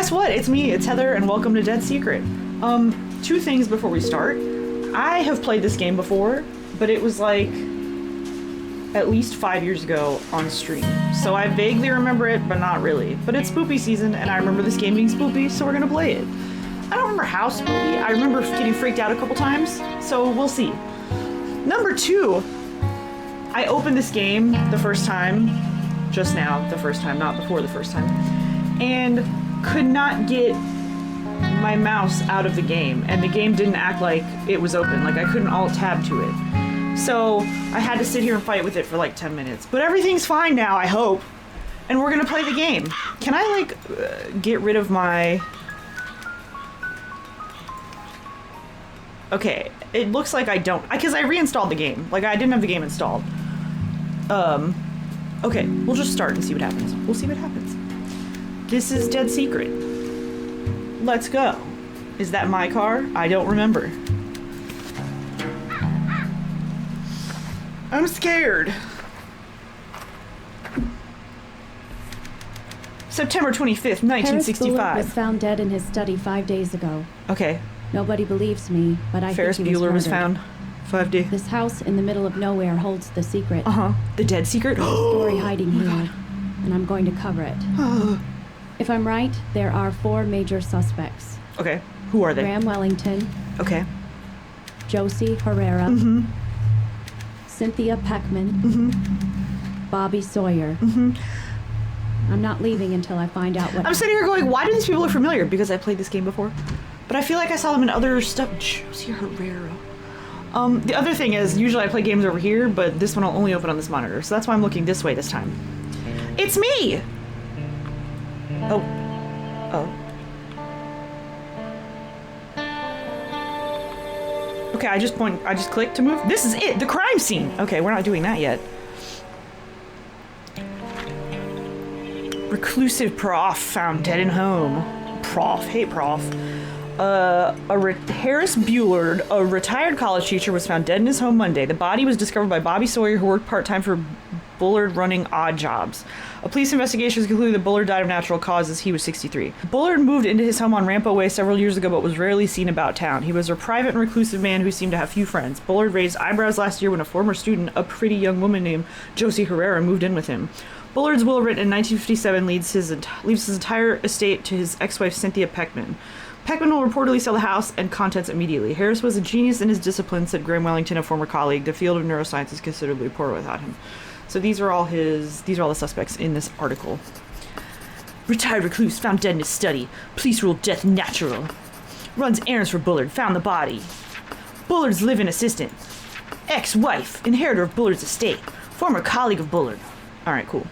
guess what? It's me, it's Heather, and welcome to Dead Secret. Two things before we start. I have played this game before, but it was like at least 5 years ago on stream. So I vaguely remember it, but not really. But it's spoopy season, and I remember this game being spoopy, so we're gonna play it. I don't remember how spoopy. I remember getting freaked out a couple times, so we'll see. Number two, I opened this game the first time, just now, the first time, not before the first time, and could not get my mouse out of the game, and the game didn't act like it was open, like I couldn't alt-tab to it. So I had to sit here and fight with it for like 10 minutes. But everything's fine now, I hope. And we're gonna play the game. Can I like get rid of my... Okay, it looks like I don't, because I reinstalled the game. Like I didn't have the game installed. Okay, we'll just start and see what happens. We'll see what happens. This is Dead Secret. Let's go. Is that my car? I don't remember. I'm scared. September 25th, 1965. Ferris Bueller was found dead in his study 5 days ago. Okay. Nobody believes me, but I Ferris think he Bueller was murdered. found 5 days. This house in the middle of nowhere holds the secret. The dead secret? Story hiding here, and I'm going to cover it. If I'm right, there are 4 major suspects. Okay. Who are they? Graham Wellington. Okay. Josie Herrera. Cynthia Peckman. Bobby Sawyer. I'm not leaving until I find out what... I'm sitting here going, why do these people look familiar? Because I played this game before. But I feel like I saw them in other stuff. Josie Herrera. The other thing is, usually I play games over here, but this one will only open on this monitor. So that's why I'm looking this way this time. It's me! Oh. Okay, I just clicked to move. This is it, the crime scene. Okay, we're not doing that yet. Reclusive prof found dead in home. Prof, hate prof. Harris Buellard, a retired college teacher, was found dead in his home Monday. The body was discovered by Bobby Sawyer, who worked part-time for Bullard running odd jobs. A police investigation has concluded that Bullard died of natural causes. He was 63. Bullard moved into his home on Rampo Way several years ago, but was rarely seen about town. He was a private and reclusive man who seemed to have few friends. Bullard raised eyebrows last year when a former student, a pretty young woman named Josie Herrera, moved in with him. Bullard's will, written in 1957, leaves his entire estate to his ex-wife Cynthia Peckman. Peckman will reportedly sell the house and contents immediately. Harris was a genius in his discipline, said Graham Wellington, a former colleague. The field of neuroscience is considerably poor without him. So these are all the suspects in this article. Retired recluse found dead in his study. Police ruled death natural. Runs errands for Bullard, found the body. Bullard's live-in assistant. Ex-wife, inheritor of Bullard's estate. Former colleague of Bullard. Alright, cool.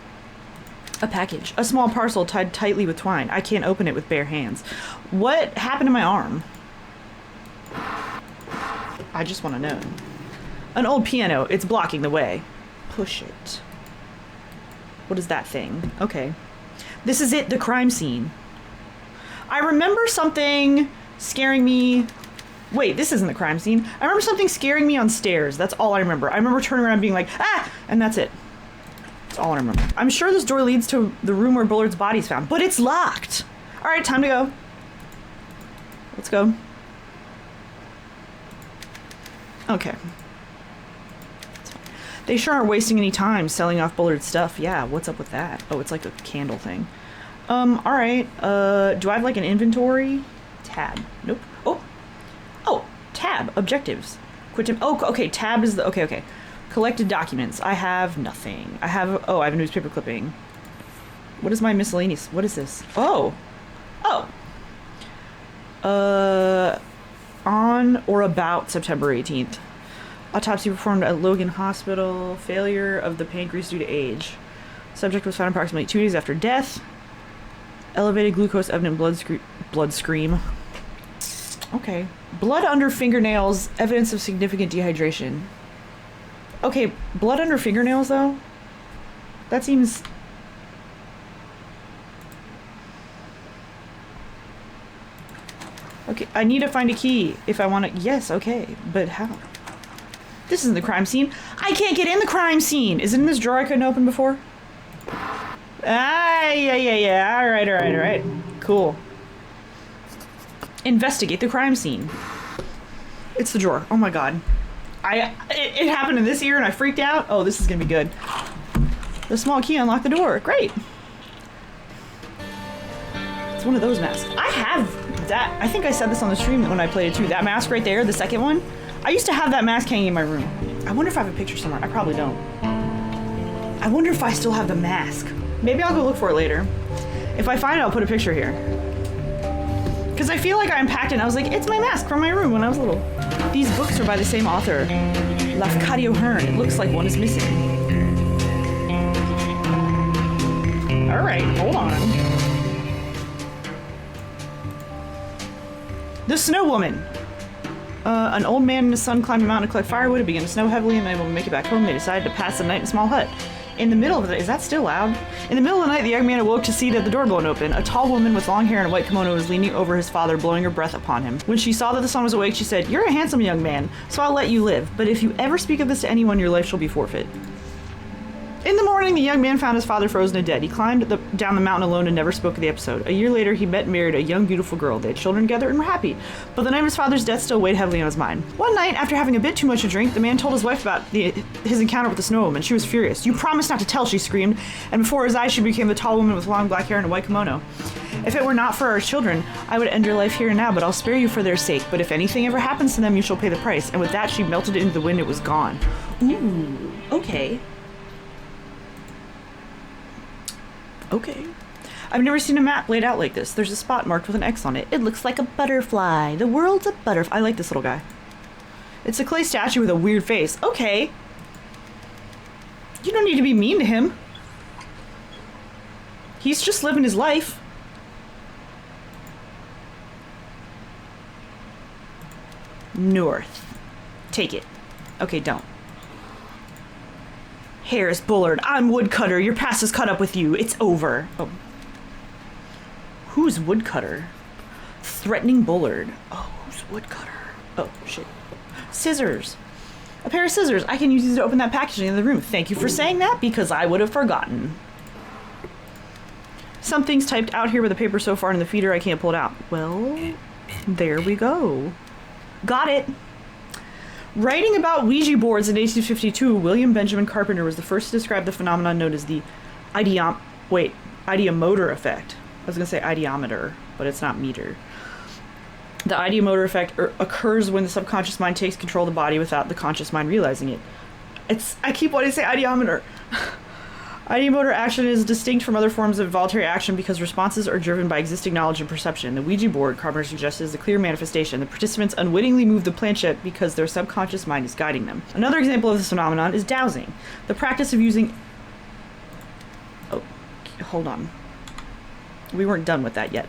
A package. A small parcel tied tightly with twine. I can't open it with bare hands. What happened to my arm? I just want to know. An old piano. It's blocking the way. Push it. What is that thing? Okay. This is it, the crime scene. I remember something scaring me... Wait, this isn't the crime scene. I remember something scaring me on stairs. That's all I remember. I remember turning around and being like, ah! And that's it. That's all I remember. I'm sure this door leads to the room where Bullard's body's found, but it's locked. All right, time to go. Let's go. Okay. They sure aren't wasting any time selling off Bullard's stuff. Yeah, what's up with that? Oh, it's like a candle thing. All right. Do I have like an inventory? Tab. Nope. Oh, tab. Objectives. Quit him. Oh, okay. Tab is the... Okay. Collected documents. I have nothing. I have a newspaper clipping. What is my miscellaneous? What is this? Oh. On or about September 18th. Autopsy performed at Logan Hospital. Failure of the pancreas due to age. Subject was found approximately 2 days after death. Elevated glucose evident blood scream. Okay. Blood under fingernails. Evidence of significant dehydration. Okay, blood under fingernails, though? That seems... Okay, I need to find a key if I want to... Yes, okay, but how? This isn't the crime scene. I can't get in the crime scene! Is it in this drawer I couldn't open before? Ah, yeah. Alright. Cool. Investigate the crime scene. It's the drawer. Oh my god. It happened in this ear and I freaked out. Oh, this is gonna be good. The small key unlocked the door. Great. It's one of those masks. I have that. I think I said this on the stream when I played it too. That mask right there, the second one. I used to have that mask hanging in my room. I wonder if I have a picture somewhere. I probably don't. I wonder if I still have the mask. Maybe I'll go look for it later. If I find it, I'll put a picture here. Because I feel like I unpacked it and I was like, it's my mask from my room when I was little. These books are by the same author, Lafcadio Hearn. It looks like one is missing. Alright, hold on. The Snow Woman. An old man and his son climbed a mountain to collect firewood. It began to snow heavily and unable to make it back home. They decided to pass the night in a small hut. In the middle of the... Is that still loud? In the middle of the night, the young man awoke to see that the door blown open. A tall woman with long hair and a white kimono was leaning over his father, blowing her breath upon him. When she saw that the son was awake, she said, "You're a handsome young man, so I'll let you live. But if you ever speak of this to anyone, your life shall be forfeit." In the morning, the young man found his father frozen and dead. He climbed down the mountain alone and never spoke of the episode. A year later, he met and married a young, beautiful girl. They had children together and were happy. But the night of his father's death still weighed heavily on his mind. One night, after having a bit too much to drink, the man told his wife about his encounter with the Snow Woman. She was furious. "You promised not to tell," she screamed, and before his eyes she became the tall woman with long black hair and a white kimono. "If it were not for our children, I would end your life here and now, but I'll spare you for their sake. But if anything ever happens to them, you shall pay the price." And with that, she melted it into the wind. It was gone. Ooh, okay. Okay. I've never seen a map laid out like this. There's a spot marked with an X on it. It looks like a butterfly. The world's a butterfly. I like this little guy. It's a clay statue with a weird face. Okay. You don't need to be mean to him. He's just living his life. North. Take it. Okay, don't. Harris Bullard, I'm Woodcutter. Your past is caught up with you. It's over. Oh. Who's Woodcutter? Threatening Bullard. Oh, who's Woodcutter? Oh, shit. Scissors. A pair of scissors. I can use these to open that package in the room. Thank you for saying that, because I would have forgotten. Something's typed out here with the paper so far in the feeder I can't pull it out. Well, there we go. Got it. Writing about Ouija boards in 1852, William Benjamin Carpenter was the first to describe the phenomenon known as the ideomotor effect. I was going to say ideometer, but it's not meter. The ideomotor effect occurs when the subconscious mind takes control of the body without the conscious mind realizing it. I keep wanting to say ideometer. Ideomotor action is distinct from other forms of voluntary action because responses are driven by existing knowledge and perception. The Ouija board, Carpenter suggested, is a clear manifestation. The participants unwittingly move the planchette because their subconscious mind is guiding them. Another example of this phenomenon is dowsing. The practice of using... Oh, hold on. We weren't done with that yet.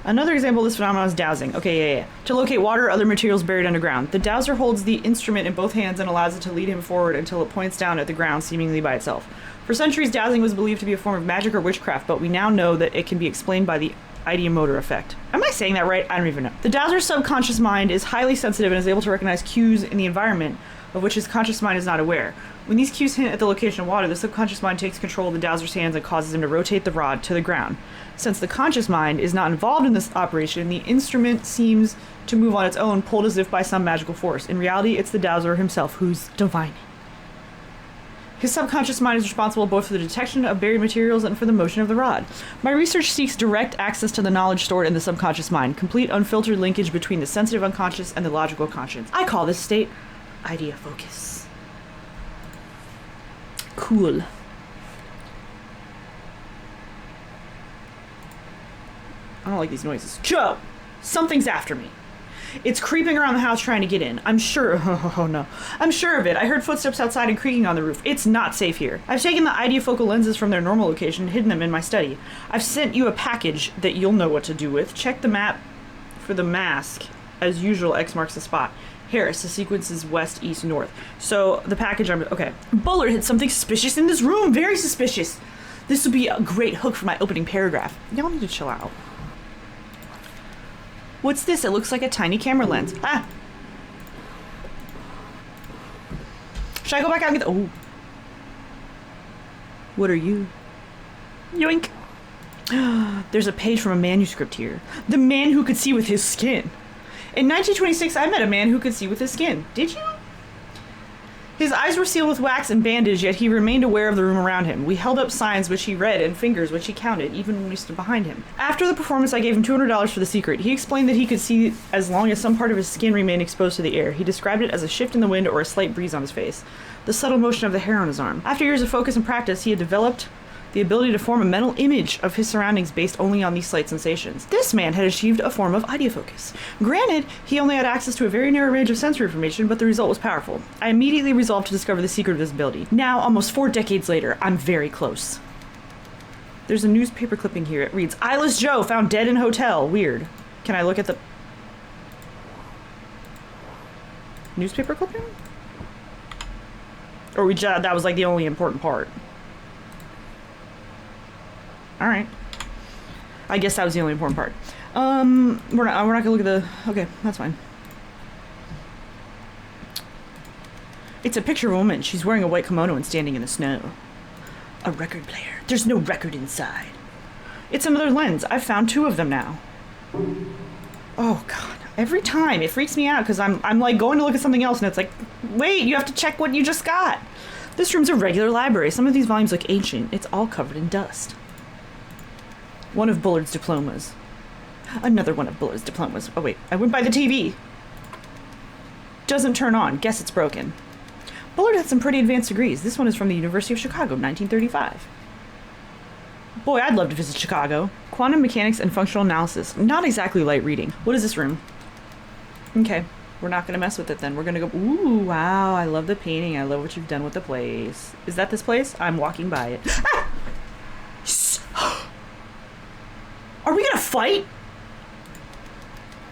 Another example of this phenomenon is dowsing. Okay, yeah. To locate water or other materials buried underground. The dowser holds the instrument in both hands and allows it to lead him forward until it points down at the ground, seemingly by itself. For centuries, dowsing was believed to be a form of magic or witchcraft, but we now know that it can be explained by the ideomotor effect. Am I saying that right? I don't even know. The dowser's subconscious mind is highly sensitive and is able to recognize cues in the environment of which his conscious mind is not aware. When these cues hint at the location of water, the subconscious mind takes control of the dowser's hands and causes him to rotate the rod to the ground. Since the conscious mind is not involved in this operation, the instrument seems to move on its own, pulled as if by some magical force. In reality, it's the dowser himself who's divining. His subconscious mind is responsible both for the detection of buried materials and for the motion of the rod. My research seeks direct access to the knowledge stored in the subconscious mind, complete unfiltered linkage between the sensitive unconscious and the logical conscious. I call this state idea focus. Cool. I don't like these noises. Joe! Something's after me. It's creeping around the house trying to get in. I'm sure. Oh no. I'm sure of it. I heard footsteps outside and creaking on the roof. It's not safe here. I've taken the ideofocal lenses from their normal location and hidden them in my study. I've sent you a package that you'll know what to do with. Check the map for the mask. As usual, X marks the spot. Harris, the sequence is west, east, north. So the package okay. Bullard hid something suspicious in this room. Very suspicious. This would be a great hook for my opening paragraph. Y'all need to chill out. What's this? It looks like a tiny camera lens. Ah! Should I go back out and get the... Oh. What are you? Yoink. There's a page from a manuscript here. The man who could see with his skin. In 1926, I met a man who could see with his skin. Did you? His eyes were sealed with wax and bandage, yet he remained aware of the room around him. We held up signs which he read and fingers which he counted, even when we stood behind him. After the performance, I gave him $200 for the secret. He explained that he could see as long as some part of his skin remained exposed to the air. He described it as a shift in the wind or a slight breeze on his face. The subtle motion of the hair on his arm. After years of focus and practice, he had developed the ability to form a mental image of his surroundings based only on these slight sensations. This man had achieved a form of ideofocus. Granted, he only had access to a very narrow range of sensory information, but the result was powerful. I immediately resolved to discover the secret of this ability. Now, almost 4 decades later, I'm very close. There's a newspaper clipping here. It reads, Eyeless Joe found dead in hotel. Weird. Can I look at the newspaper clipping? Or that was like the only important part. All right. I guess that was the only important part. We're not gonna look at the. Okay, that's fine. It's a picture of a woman. She's wearing a white kimono and standing in the snow. A record player. There's no record inside. It's another lens. I've found 2 of them now. Oh God! Every time it freaks me out because I'm like going to look at something else and it's like, wait, you have to check what you just got. This room's a regular library. Some of these volumes look ancient. It's all covered in dust. One of Bullard's diplomas. Another one of Bullard's diplomas. Oh wait, I went by the TV. Doesn't turn on. Guess it's broken. Bullard had some pretty advanced degrees. This one is from the University of Chicago, 1935. Boy, I'd love to visit Chicago. Quantum mechanics and functional analysis. Not exactly light reading. What is this room? Okay, we're not gonna mess with it then. We're gonna go, ooh, wow, I love the painting. I love what you've done with the place. Is that this place? I'm walking by it. Ah! Are we gonna fight?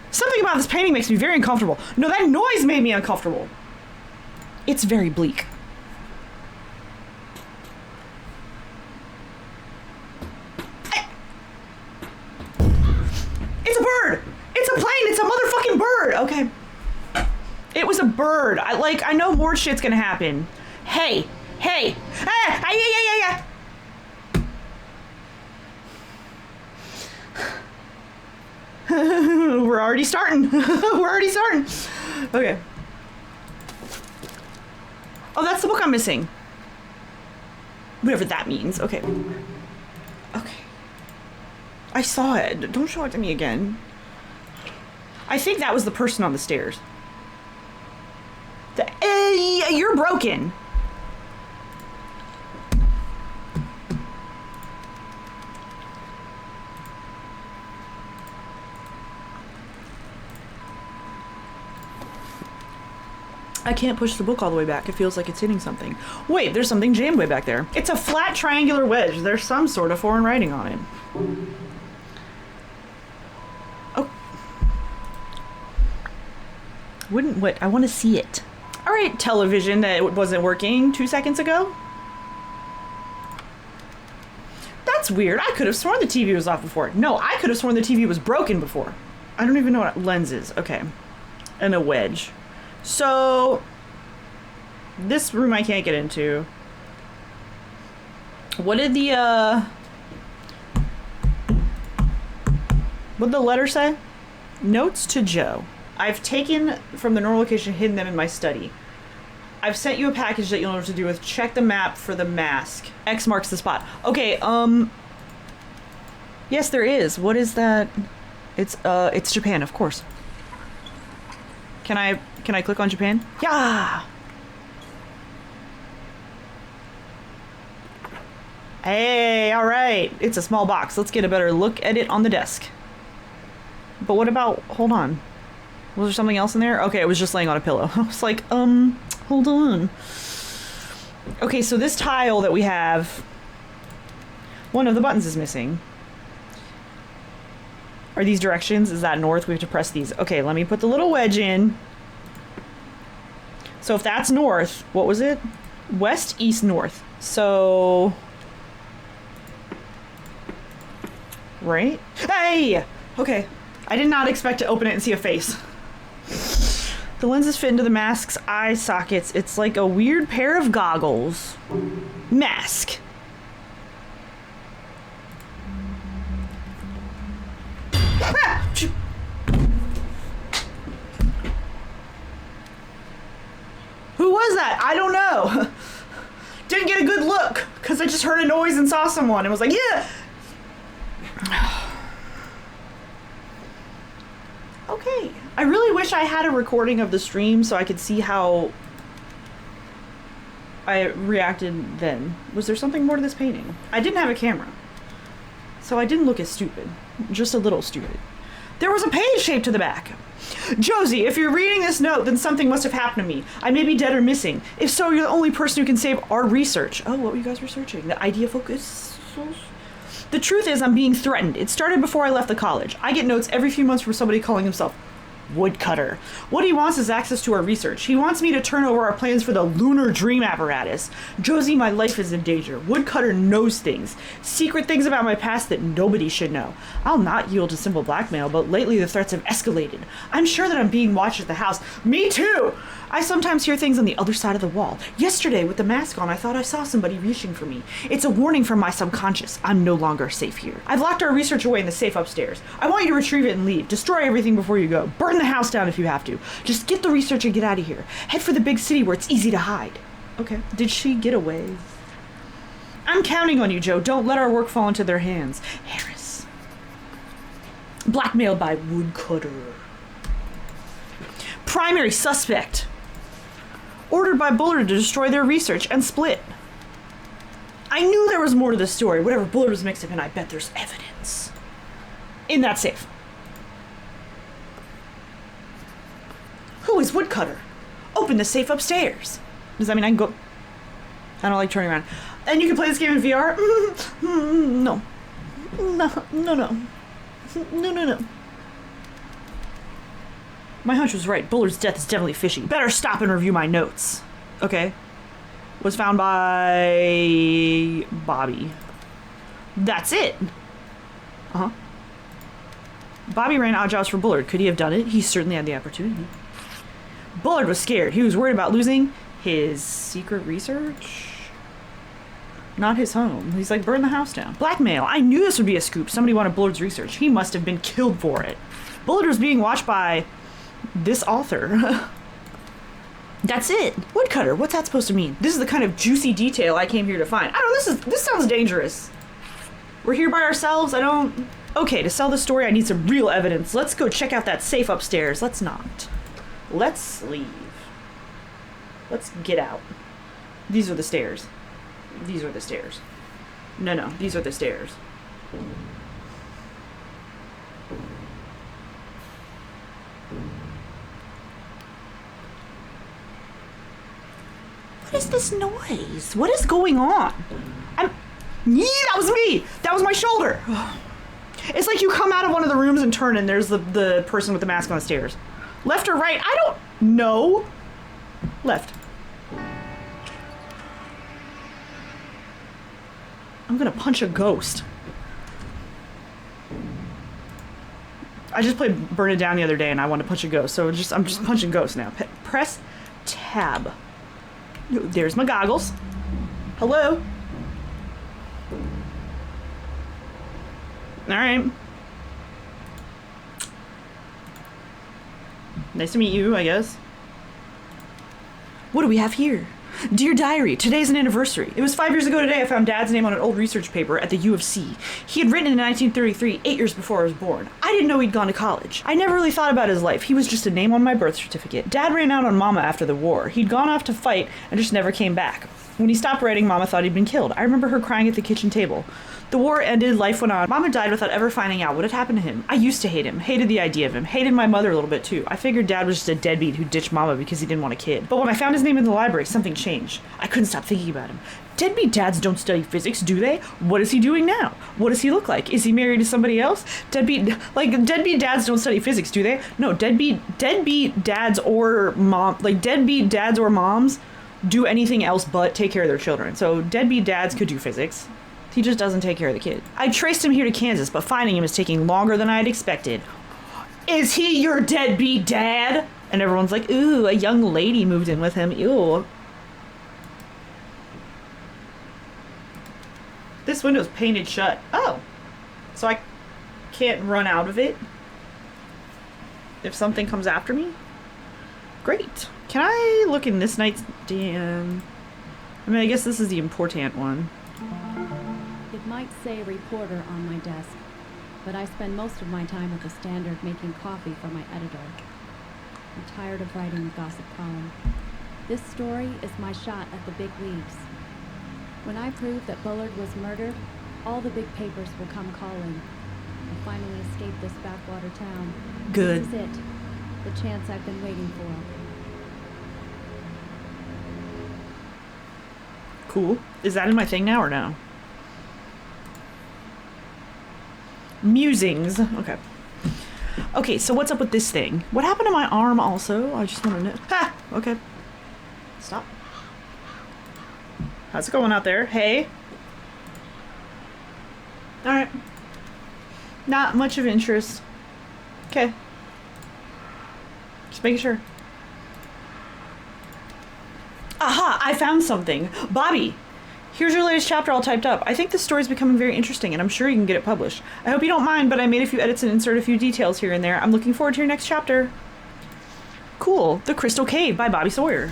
Something about this painting makes me very uncomfortable. No, that noise made me uncomfortable. It's very bleak. It's a bird! It's a plane! It's a motherfucking bird! Okay. It was a bird. I know more shit's gonna happen. Hey! Hey! Ah! Yeah! We're already starting. We're already starting. Okay. Oh, that's the book I'm missing. Whatever that means. Okay. Okay. I saw it. Don't show it to me again. I think that was the person on the stairs. You're broken. I can't push the book all the way back. It feels like it's hitting something. Wait, there's something jammed way back there. It's a flat triangular wedge. There's some sort of foreign writing on it. Oh. I want to see it. All right, television that wasn't working 2 seconds ago. That's weird. I could have sworn the TV was off before. No, I could have sworn the TV was broken before. I don't even know what lens is. Okay. And a wedge. So, this room I can't get into. What did what'd the letter say? Notes to Joe. I've taken from the normal location, hidden them in my study. I've sent you a package that you'll know what to do with. Check the map for the mask. X marks the spot. Okay, yes, there is. What is that? It's Japan, of course. Can I click on Japan? Yeah! Hey, alright. It's a small box. Let's get a better look at it on the desk. But what about... Hold on. Was there something else in there? Okay, it was just laying on a pillow. I was like, hold on. Okay, so this tile that we have... One of the buttons is missing. Are these directions? Is that north? We have to press these. Okay, let me put the little wedge in. So if that's north, what was it? West, east, north. So... Right? Hey! Okay. I did not expect to open it and see a face. The lenses fit into the mask's eye sockets. It's like a weird pair of goggles. Mask. Who was that? I don't know. Didn't get a good look because I just heard a noise and saw someone and was like, yeah. Okay. I really wish I had a recording of the stream so I could see how I reacted then. Was there something more to this painting? I didn't have a camera, so I didn't look as stupid. Just a little stupid. There was a page shaped to the back. Josie, if you're reading this note, then something must have happened to me. I may be dead or missing. If so, you're the only person who can save our research. Oh, what were you guys researching? The idea focus? The truth is, I'm being threatened. It started before I left the college. I get notes every few months from somebody calling himself Woodcutter. What he wants is access to our research. He wants me to turn over our plans for the lunar dream apparatus. Josie, my life is in danger. Woodcutter knows things. Secret things about my past that nobody should know. I'll not yield to simple blackmail, but lately the threats have escalated. I'm sure that I'm being watched at the house. Me too! I sometimes hear things on the other side of the wall. Yesterday, with the mask on, I thought I saw somebody reaching for me. It's a warning from my subconscious. I'm no longer safe here. I've locked our research away in the safe upstairs. I want you to retrieve it and leave. Destroy everything before you go. Burn the house down if you have to. Just get the research and get out of here. Head for the big city where it's easy to hide. Okay. Did she get away? I'm counting on you, Joe. Don't let our work fall into their hands. Harris. Blackmailed by Woodcutter. Primary suspect. Ordered by Bullard to destroy their research and split. I knew there was more to this story. Whatever Bullard was mixed up in, I bet there's evidence. In that safe. Who is Woodcutter? Open the safe upstairs. Does that mean I can go? I don't like turning around. And you can play this game in VR? No. No. My hunch was right. Bullard's death is definitely fishy. Better stop and review my notes. Okay. Was found by Bobby. That's it. Uh-huh. Bobby ran odd jobs for Bullard. Could he have done it? He certainly had the opportunity. Bullard was scared. He was worried about losing his secret research. Not his home. He's like, burn the house down. Blackmail. I knew this would be a scoop. Somebody wanted Bullard's research. He must have been killed for it. Bullard was being watched by this author. That's it. Woodcutter. What's that supposed to mean? This is the kind of juicy detail I came here to find. I don't know. This sounds dangerous. We're here by ourselves. Okay, to sell the story, I need some real evidence. Let's go check out that safe upstairs. Let's not. Let's leave. Let's get out. These are the stairs. These are the stairs. No. These are the stairs. What is this noise? What is going on? Yeah, that was me! That was my shoulder! It's like you come out of one of the rooms and turn and there's the person with the mask on the stairs. Left or right? I don't know. Left. I'm gonna punch a ghost. I just played Burn It Down the other day and I wanted to punch a ghost, so I'm just punching ghosts now. Press tab. There's my goggles. Hello. All right. Nice to meet you, I guess. What do we have here? Dear Diary, today's an anniversary. It was 5 years ago today I found Dad's name on an old research paper at the U of C. He had written it in 1933, 8 years before I was born. I didn't know he'd gone to college. I never really thought about his life. He was just a name on my birth certificate. Dad ran out on Mama after the war. He'd gone off to fight and just never came back. When he stopped writing, Mama thought he'd been killed. I remember her crying at the kitchen table. The war ended, life went on. Mama died without ever finding out what had happened to him. I used to hate him, hated the idea of him, hated my mother a little bit too. I figured Dad was just a deadbeat who ditched Mama because he didn't want a kid. But when I found his name in the library, something changed. I couldn't stop thinking about him. Deadbeat dads don't study physics, do they? What is he doing now? What does he look like? Is he married to somebody else? Deadbeat dads don't study physics, do they? No, deadbeat dads or deadbeat dads or moms do anything else but take care of their children. So deadbeat dads could do physics. He just doesn't take care of the kid. I traced him here to Kansas, but finding him is taking longer than I had expected. Is he your deadbeat dad? And everyone's like, ooh, a young lady moved in with him. Ew. This window's painted shut. Oh. So I can't run out of it? if something comes after me. Great. Can I look in this night's... Damn. I mean, I guess this is the important one. It might say reporter on my desk, but I spend most of my time at the Standard making coffee for my editor. I'm tired of writing the gossip column. This story is my shot at the big leagues. When I prove that Bullard was murdered, all the big papers will come calling. I'll finally escape this backwater town. Good. This is it. The chance I've been waiting for. Cool. Is that in my thing now or no? Musings. Okay. Okay, so what's up with this thing? What happened to my arm also? I just want to know. Ha! Okay. Stop. How's it going out there? Hey? Alright. Not much of interest. Okay. Just making sure. Aha! I found something! Bobby! Here's your latest chapter all typed up. I think this story's becoming very interesting, and I'm sure you can get it published. I hope you don't mind, but I made a few edits and inserted a few details here and there. I'm looking forward to your next chapter. Cool. The Crystal Cave by Bobby Sawyer.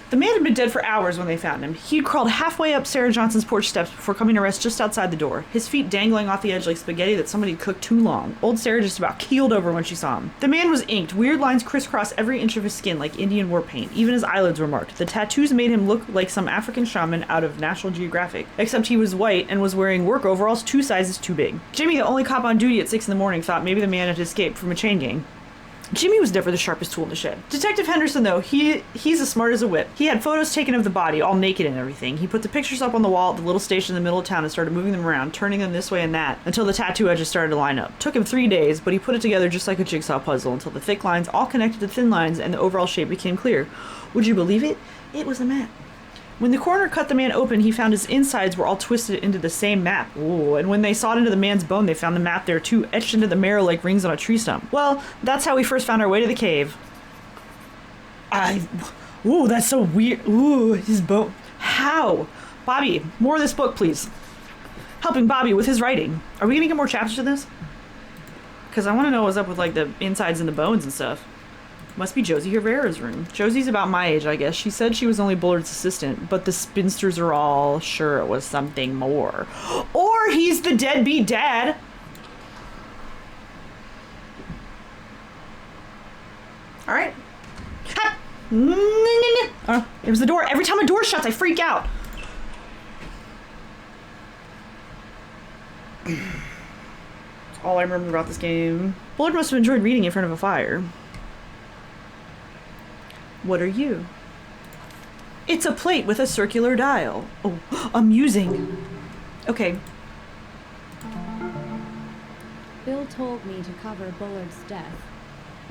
The man had been dead for hours when they found him. He'd crawled halfway up Sarah Johnson's porch steps before coming to rest just outside the door, his feet dangling off the edge like spaghetti that somebody had cooked too long. Old Sarah just about keeled over when she saw him. The man was inked. Weird lines crisscrossed every inch of his skin like Indian war paint. Even his eyelids were marked. The tattoos made him look like some African shaman out of National Geographic, except he was white and was wearing work overalls 2 sizes too big. Jimmy, the only cop on duty at 6 in the morning, thought maybe the man had escaped from a chain gang. Jimmy was never the sharpest tool in the shed. Detective Henderson, though, he's as smart as a whip. He had photos taken of the body, all naked and everything. He put the pictures up on the wall at the little station in the middle of town and started moving them around, turning them this way and that, until the tattoo edges started to line up. Took him 3 days, but he put it together just like a jigsaw puzzle until the thick lines all connected to thin lines and the overall shape became clear. Would you believe it? It was a map. When the coroner cut the man open, he found his insides were all twisted into the same map. Ooh, and when they sawed into the man's bone, they found the map there too, etched into the marrow like rings on a tree stump. Well, that's how we first found our way to the cave. Ooh, that's so weird. Ooh, his bone. How? Bobby, more of this book, please. Helping Bobby with his writing. Are we gonna get more chapters to this? Because I want to know what's up with like the insides and the bones and stuff. Must be Josie Rivera's room. Josie's about my age, I guess. She said she was only Bullard's assistant, but the spinsters are all sure it was something more. Or he's the deadbeat dad. All right. It was the door. Every time a door shuts, I freak out. That's all I remember about this game. Bullard must have enjoyed reading in front of a fire. What are you? It's a plate with a circular dial. Oh, amusing. Okay. Bill told me to cover Bullard's death,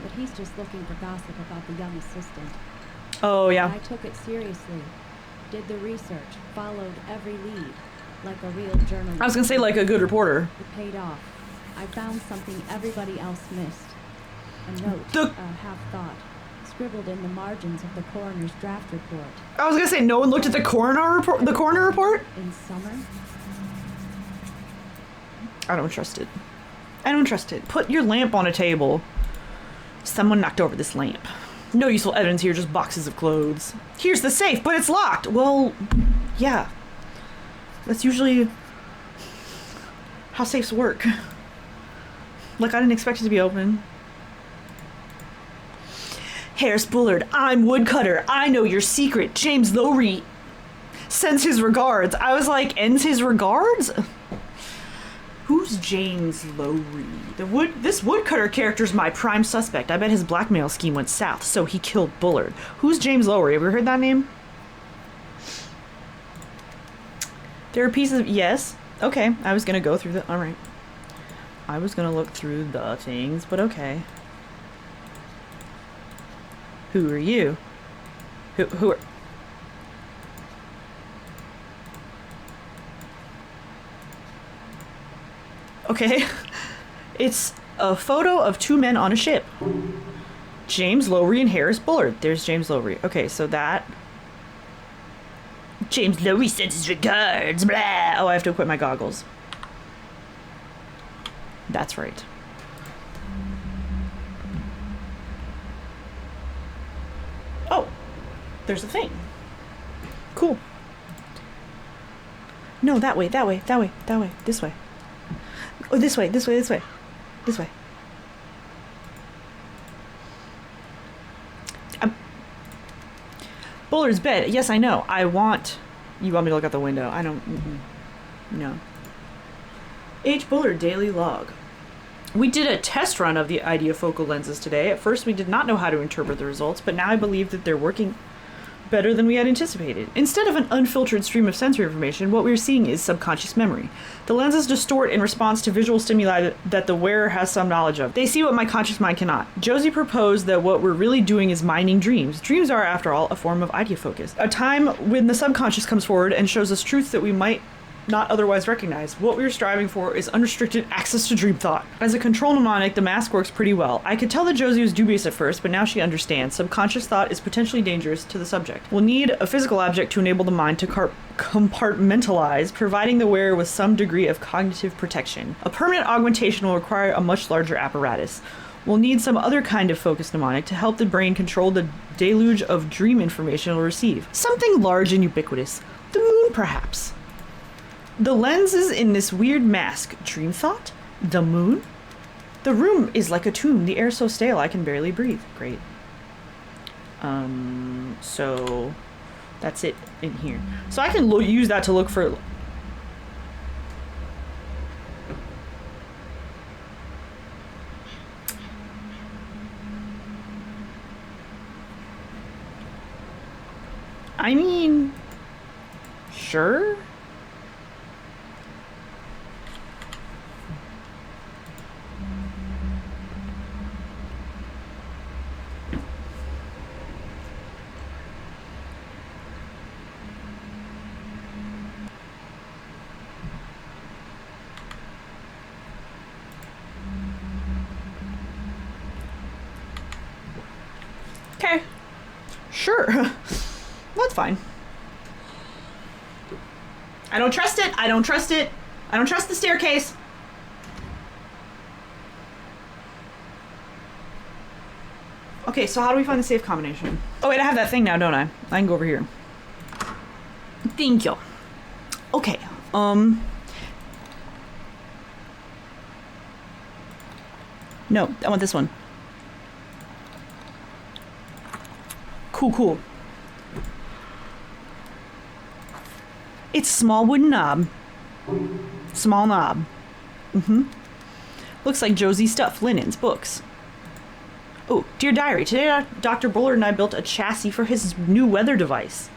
but he's just looking for gossip about the young assistant. Oh, yeah. I took it seriously, did the research, followed every lead, like a real journalist. I was gonna say like a good reporter. It paid off. I found something everybody else missed. A note, a half-thought, scribbled in the margins of the coroner's draft report. I was gonna say no one looked at the coroner report. The coroner report. In summer. I don't trust it. I don't trust it. Put your lamp on a table. Someone knocked over this lamp. No useful evidence here, just boxes of clothes. Here's the safe, but it's locked. Well, yeah. That's usually how safes work. Like, I didn't expect it to be open. Harris Bullard, I'm Woodcutter. I know your secret. James Lowry sends his regards. I was like, ends his regards? Who's James Lowry? This Woodcutter character's my prime suspect. I bet his blackmail scheme went south, so he killed Bullard. Who's James Lowry? Have you heard that name? There are pieces of... Yes. Okay. I was gonna go through the... Alright. I was gonna look through the things, but okay. Who are you? Who are... Okay. It's a photo of 2 men on a ship. James Lowry and Harris Bullard. There's James Lowry. Okay, so that... James Lowry sends his regards. Blah. Oh, I have to equip my goggles. That's right. there's a thing. Cool. No, that way, that way, that way, that way, this way. Oh, this way, this way, this way, this way. Bullard's bed. Yes, I know. You want me to look out the window. I don't... No. H. Bullard Daily Log. We did a test run of the ideofocal lenses today. At first, we did not know how to interpret the results, but now I believe that they're working better than we had anticipated. Instead of an unfiltered stream of sensory information, what we're seeing is subconscious memory. The lenses distort in response to visual stimuli that the wearer has some knowledge of. They see what my conscious mind cannot. Josie proposed that what we're really doing is mining dreams. Dreams are, after all, a form of ideofocus. A time when the subconscious comes forward and shows us truths that we might not otherwise recognize. What we're striving for is unrestricted access to dream thought. As a control mnemonic, the mask works pretty well. I could tell that Josie was dubious at first, but now she understands. Subconscious thought is potentially dangerous to the subject. We'll need a physical object to enable the mind to compartmentalize, providing the wearer with some degree of cognitive protection. A permanent augmentation will require a much larger apparatus. We'll need some other kind of focus mnemonic to help the brain control the deluge of dream information it'll receive. Something large and ubiquitous. The moon, perhaps. The lenses in this weird mask. Dream thought? The moon? The room is like a tomb. The air's so stale I can barely breathe. Great. So that's it in here. So I can use that to look for... I mean... Sure? Okay. Sure. That's fine. I don't trust it. I don't trust it. I don't trust the staircase. Okay, so how do we find the safe combination? Oh wait, I have that thing now, don't I? I can go over here. Thank you. Okay, no, I want this one. Cool. It's small wooden knob. Small knob. Looks like Josie's stuff. Linens, books. Oh, dear diary. Today Dr. Bullard and I built a chassis for his new weather device.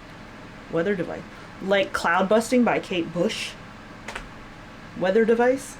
Weather device. Like Cloud Busting by Kate Bush. Weather device?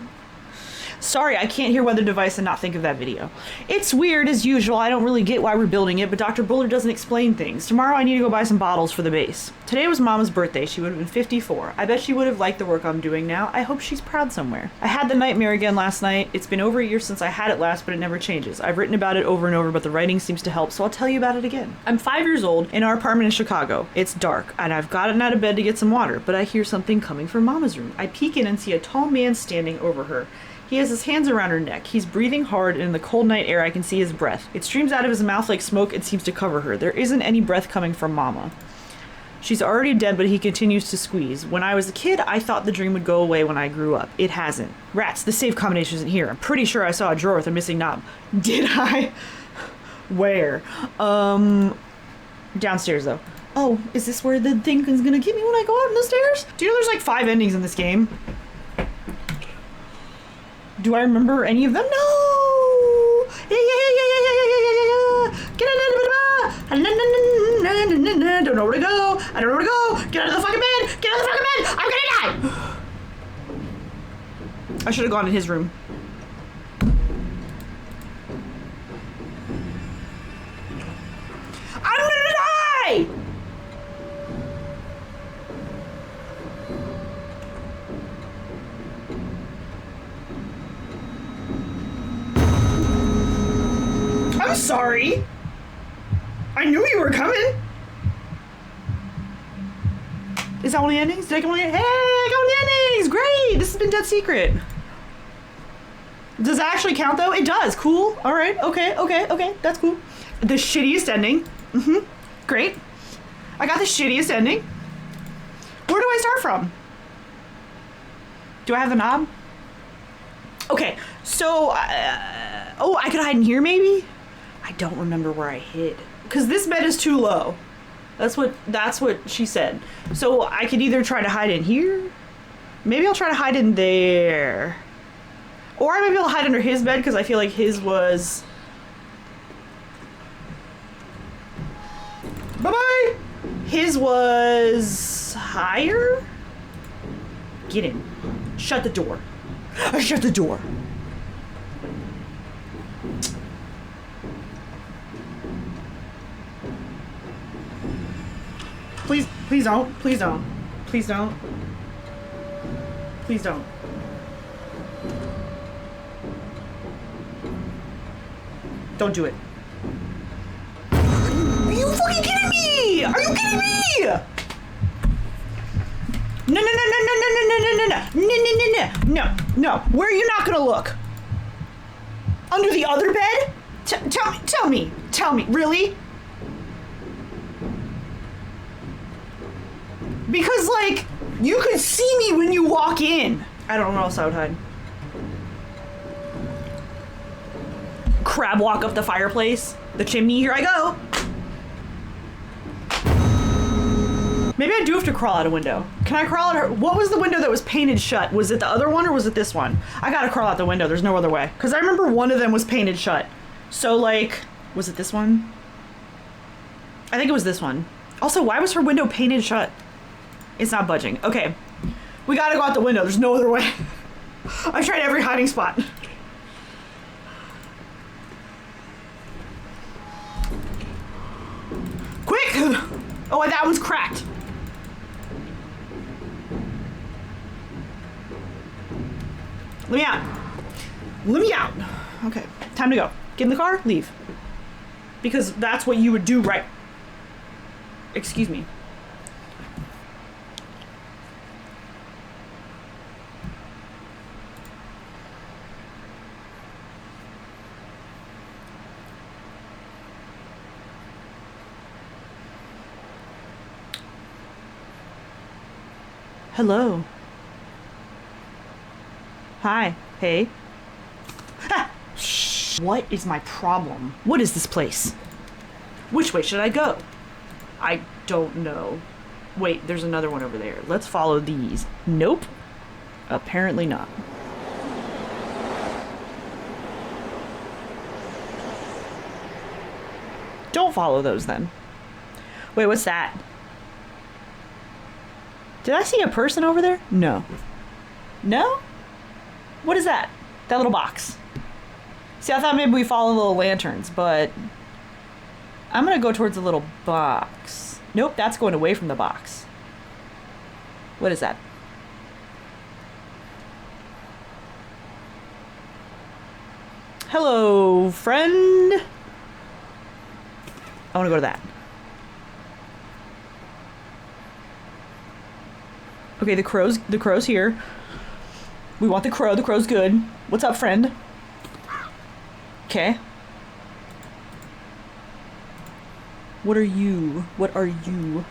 Sorry, I can't hear weather device and not think of that video. It's weird as usual. I don't really get why we're building it, but Dr. Bullard doesn't explain things. Tomorrow I need to go buy some bottles for the base. Today was Mama's birthday. She would have been 54. I bet she would have liked the work I'm doing now. I hope she's proud somewhere. I had the nightmare again last night. It's been over a year since I had it last, but it never changes. I've written about it over and over, but the writing seems to help, so I'll tell you about it again. I'm 5 years old in our apartment in Chicago. It's dark, and I've gotten out of bed to get some water, but I hear something coming from Mama's room. I peek in and see a tall man standing over her. He has his hands around her neck. He's breathing hard, and in the cold night air I can see his breath. It streams out of his mouth like smoke and seems to cover her. There isn't any breath coming from Mama. She's already dead, but he continues to squeeze. When I was a kid, I thought the dream would go away when I grew up. It hasn't. Rats, the safe combination isn't here. I'm pretty sure I saw a drawer with a missing knob. Did I? Where? Downstairs, though. Oh, is this where the thing is gonna get me when I go out the stairs? Do you know there's like 5 endings in this game? Do I remember any of them? No! Yeah. Get out of the don't know where to go. I don't know where to go. Get out of the fucking bed. Get out of the fucking bed. I'm gonna die. I should have gone in his room. I'm gonna die! I'm sorry. I knew you were coming. Is that one of the endings? Did I go on the endings? Hey, I got one of the endings! Great! This has been Dead Secret. Does that actually count though? It does. Cool. Alright. Okay. That's cool. The shittiest ending. Great. I got the shittiest ending. Where do I start from? Do I have the knob? Okay, so, oh, I could hide in here maybe? I don't remember where I hid. Because this bed is too low. That's what she said. So I could either try to hide in here. Maybe I'll try to hide in there. Or I might be able to hide under his bed because I feel like his was... Bye-bye! His was higher? Get in. Shut the door. Shut the door. Please, please don't. Please don't. Please don't. Please don't. Don't do it. Are you fucking kidding me? Are you kidding me? No, no, no, no, no, no, no, no, no, no, no, no, no, no, no. Where are you not gonna look? Under the other bed? Tell me, really? Because, like, you could see me when you walk in. I don't know where else I would hide. Crab walk up the fireplace. The chimney, here I go. Maybe I do have to crawl out a window. Can I crawl out? What was the window that was painted shut? Was it the other one or was it this one? I gotta crawl out the window. There's no other way. Because I remember one of them was painted shut. So, like, was it this one? I think it was this one. Also, why was her window painted shut? It's not budging. Okay. We gotta go out the window. There's no other way. I've tried every hiding spot. Quick! Oh, that one's cracked. Let me out. Let me out. Okay, time to go. Get in the car, leave. Because that's what you would do, right? Excuse me. Hello. Hi. Hey. Ah! Shh. What is my problem? What is this place? Which way should I go? I don't know. Wait, there's another one over there. Let's follow these. Nope. Apparently not. Don't follow those then. Wait, what's that? Did I see a person over there? No. No? What is that? That little box. See, I thought maybe we follow little lanterns, but I'm gonna go towards the little box. Nope, that's going away from the box. What is that? Hello, friend. I wanna go to that. Okay, the crow's here. We want the crow's good. What's up, friend? Okay. What are you? What are you?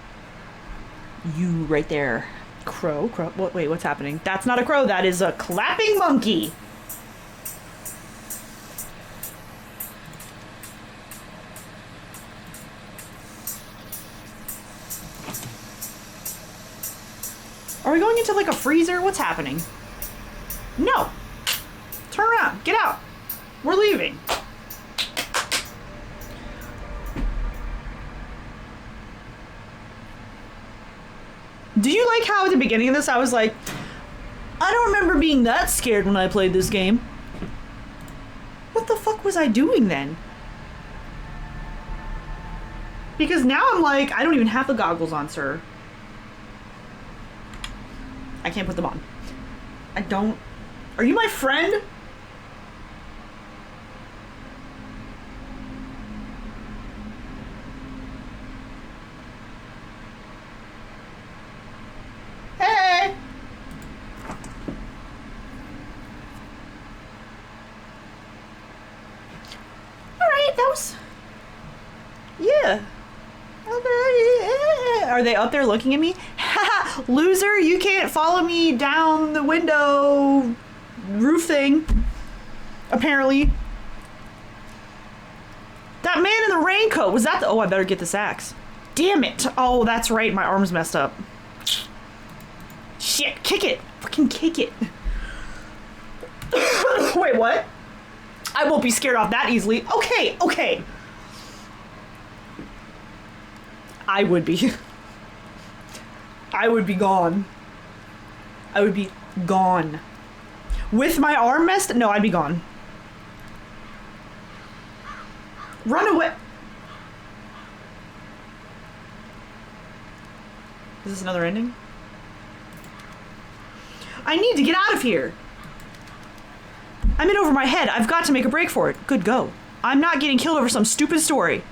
You right there. Crow? Wait, what's happening? That's not a crow, that is a clapping monkey! Are we going into like a freezer? What's happening? No! Turn around. Get out. We're leaving. Do you like how at the beginning of this I was like, I don't remember being that scared when I played this game? What the fuck was I doing then? Because now I'm like, I don't even have the goggles on, sir. I can't put them on. I don't... Are you my friend? Hey! Alright, that was... Yeah. Are they up there looking at me? Haha, loser, you can't follow me down the window roof thing. Apparently. That man in the raincoat, was that the... Oh, I better get this axe. Damn it. Oh, that's right, my arm's messed up. Shit, kick it. Fucking kick it. Wait, what? I won't be scared off that easily. Okay, okay. I would be. I would be gone. I would be gone. With my arm messed? No, I'd be gone. Run away. Is this another ending? I need to get out of here. I'm in over my head. I've got to make a break for it. Good go. I'm not getting killed over some stupid story.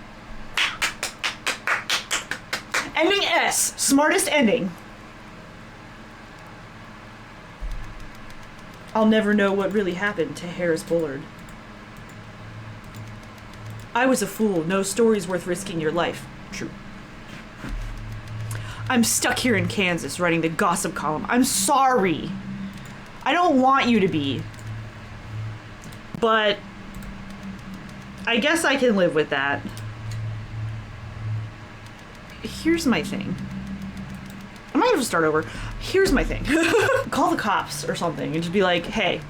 Ending S. Smartest ending. I'll never know what really happened to Harris Bullard. I was a fool. No story's worth risking your life. True. I'm stuck here in Kansas writing the gossip column. I'm sorry. I don't want you to be. But I guess I can live with that. Here's my thing. I might have to start over. Here's my thing. Call the cops or something and just be like, hey,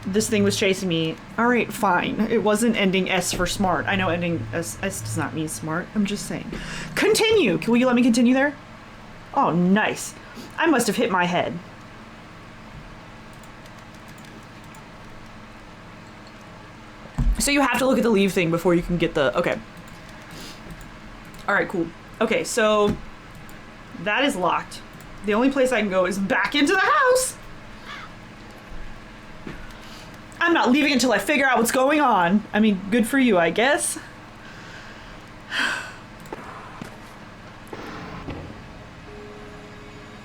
this thing was chasing me. All right, fine. It wasn't ending S for smart. I know ending S does not mean smart. I'm just saying. Continue. Will you let me continue there? Oh, nice. I must have hit my head. So you have to look at the leave thing before you can get the... Okay. Alright, cool. Okay, so... That is locked. The only place I can go is back into the house! I'm not leaving until I figure out what's going on. I mean, good for you, I guess.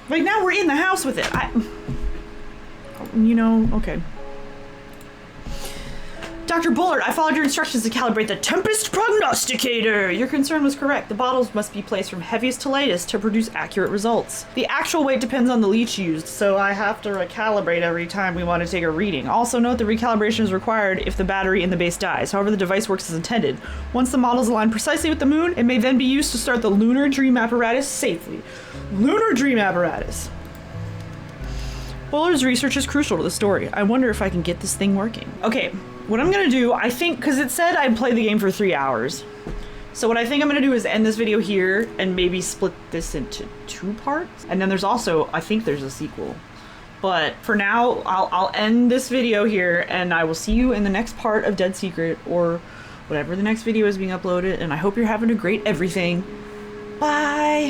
Like, now we're in the house with it. You know, okay. Dr. Bullard, I followed your instructions to calibrate the Tempest Prognosticator. Your concern was correct. The bottles must be placed from heaviest to lightest to produce accurate results. The actual weight depends on the leech used, so I have to recalibrate every time we want to take a reading. Also note that recalibration is required if the battery in the base dies. However, the device works as intended. Once the models align precisely with the moon, it may then be used to start the Lunar Dream Apparatus safely. Lunar Dream Apparatus. Bullard's research is crucial to the story. I wonder if I can get this thing working. Okay, what I'm gonna do, I think, because it said I'd play the game for 3 hours. So what I think I'm gonna do is end this video here and maybe split this into 2 parts. And then there's also, I think there's a sequel. But for now, I'll end this video here and I will see you in the next part of Dead Secret or whatever the next video is being uploaded. And I hope you're having a great everything. Bye!